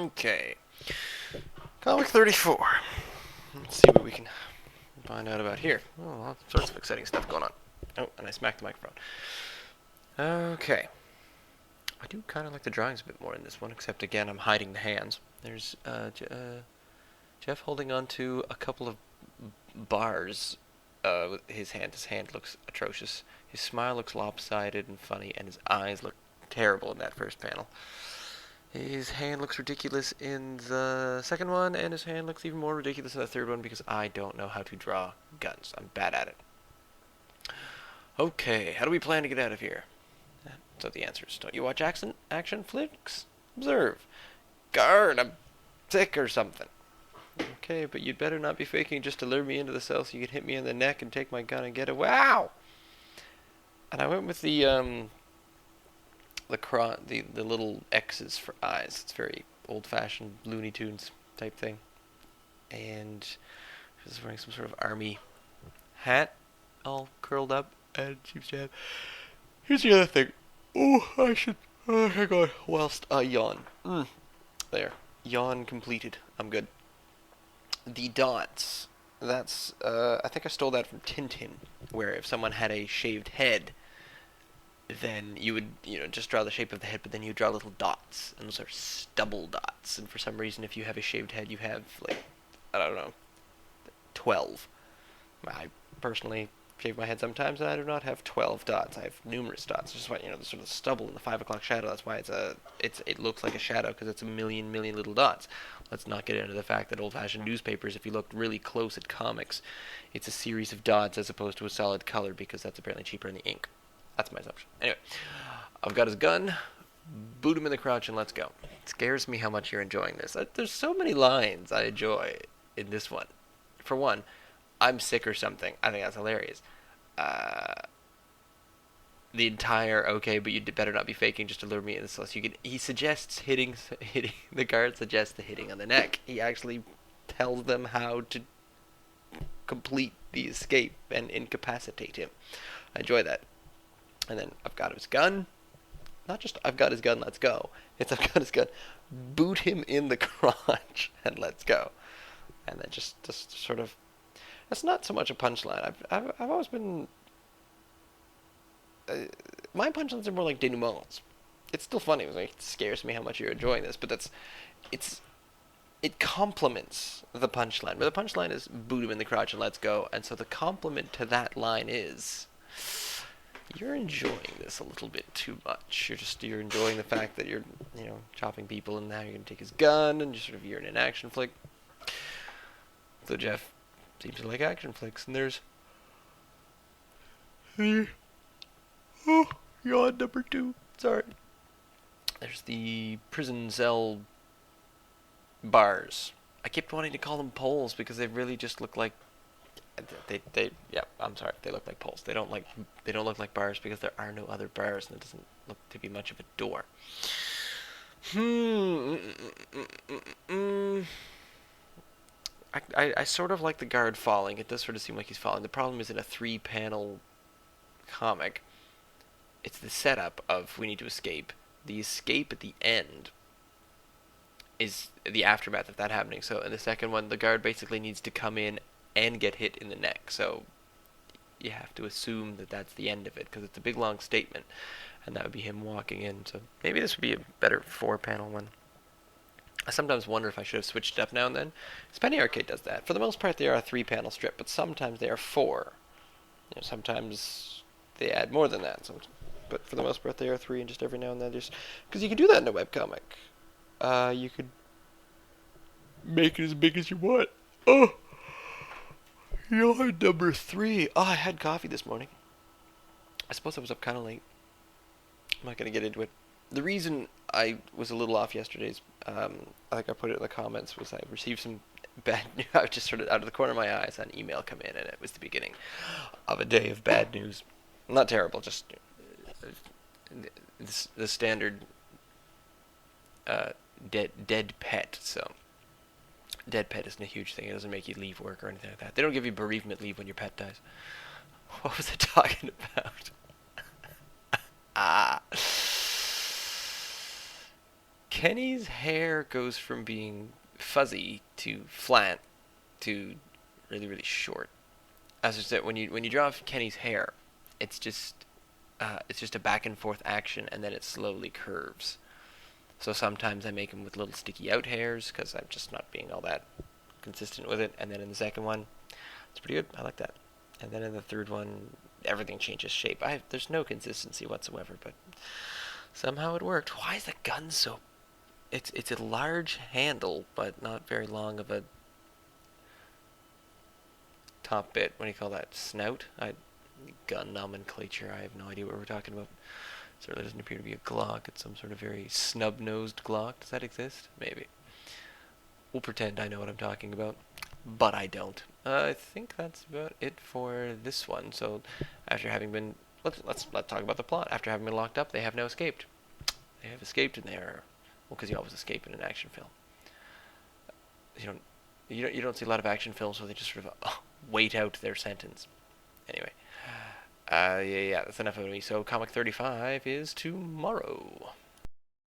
Okay. Comic 34. Let's see what we can find out about here. Oh, all sorts of exciting stuff going on. Oh, and I smacked the microphone. Okay. I do kind of like the drawings a bit more in this one, except again, I'm hiding the hands. There's Jeff holding on to a couple of bars with his hand. His hand looks atrocious. His smile looks lopsided and funny, and his eyes look terrible in that first panel. His hand looks ridiculous in the second one, and his hand looks even more ridiculous in the third one because I don't know how to draw guns. I'm bad at it. Okay, how do we plan to get out of here? So the answer is, don't you watch action flicks? Observe. Guard, I'm sick or something. Okay, but you'd better not be faking just to lure me into the cell so you can hit me in the neck and take my gun and get away. Wow! And I went with the little X's for eyes. It's very old-fashioned Looney Tunes type thing. And she's wearing some sort of army hat, all curled up, and seems to have... Here's the other thing. Oh, I should... hang on, whilst I yawn. There. Yawn completed. I'm good. The dots. That's, I think I stole that from Tintin, where if someone had a shaved head, then you would, just draw the shape of the head, but then you draw little dots, and those are stubble dots. And for some reason, if you have a shaved head, you have, I don't know, 12. I personally shave my head sometimes, and I do not have 12 dots. I have numerous dots. Just why, the sort of stubble in the 5 o'clock shadow. That's why it looks like a shadow, because it's a million little dots. Let's not get into the fact that old-fashioned newspapers, if you look really close at comics, it's a series of dots as opposed to a solid color, because that's apparently cheaper in the ink. That's my assumption. Anyway, I've got his gun. Boot him in the crotch and let's go. It scares me how much you're enjoying this. There's so many lines I enjoy in this one. For one, I'm sick or something. I think that's hilarious. The entire okay, but you better not be faking just to lure me in this. He suggests hitting. The guard suggests the hitting on the neck. He actually tells them how to complete the escape and incapacitate him. I enjoy that. And then I've got his gun. Not just I've got his gun, let's go. It's I've got his gun. Boot him in the crotch and let's go. And then just sort of. That's not so much a punchline. I've always been. My punchlines are more like denouements. It's still funny. It scares me how much you're enjoying this, but it complements the punchline. But the punchline is boot him in the crotch and let's go. And so the complement to that line is. You're enjoying this a little bit too much. You're enjoying the fact that you're, chopping people, and now you're gonna take his gun, and you're in an action flick. So Jeff seems to like action flicks, and there's yawn number 2. Sorry. There's the prison cell bars. I kept wanting to call them poles because they really just look like. I'm sorry. They look like poles. They don't look like bars because there are no other bars, and it doesn't look to be much of a door. I sort of like the guard falling. It does sort of seem like he's falling. The problem is in a 3-panel comic, it's the setup of we need to escape. The escape at the end is the aftermath of that happening. So in the second one, the guard basically needs to come in and get hit in the neck. So you have to assume that that's the end of it, because it's a big long statement, and that would be him walking in. So maybe this would be a better 4-panel one. I sometimes wonder if I should have switched it up now and then. Penny Arcade does that. For the most part, they are a 3-panel strip, but sometimes they are 4. Sometimes they add more than that. But for the most part, they are 3, and just every now and then, because you can do that in a webcomic. You could make it as big as you want. Oh. Yawn number 3. Oh, I had coffee this morning. I suppose I was up kind of late. I'm not going to get into it. The reason I was a little off yesterday is, I think I put it in the comments, was I received some bad news. I was just sort of out of the corner of my eye, I saw an email come in, and it was the beginning of a day of bad news. Not terrible, just the standard dead pet, so... Dead pet isn't a huge thing. It doesn't make you leave work or anything like that. They don't give you bereavement leave when your pet dies. What was I talking about? Kenny's hair goes from being fuzzy to flat to really, really short. As I said, when you draw Kenny's hair, it's just a back and forth action, and then it slowly curves. So sometimes I make him with little sticky out hairs because I'm just not being all that consistent with it. And then in the second one, it's pretty good. I like that. And then in the third one, everything changes shape. There's no consistency whatsoever, but somehow it worked. Why is the gun so? It's a large handle, but not very long of a top bit. What do you call that? Snout? Gun nomenclature. I have no idea what we're talking about. Certainly doesn't appear to be a Glock. It's some sort of very snub-nosed Glock. Does that exist? Maybe. We'll pretend I know what I'm talking about, but I don't. I think that's about it for this one. So, after having been, let's talk about the plot. After having been locked up, they have now escaped. They have escaped, and they are, well, because you always escape in an action film. You don't see a lot of action films where they just sort of wait out their sentence. Anyway, yeah, that's enough of me. So, Comic 35 is tomorrow.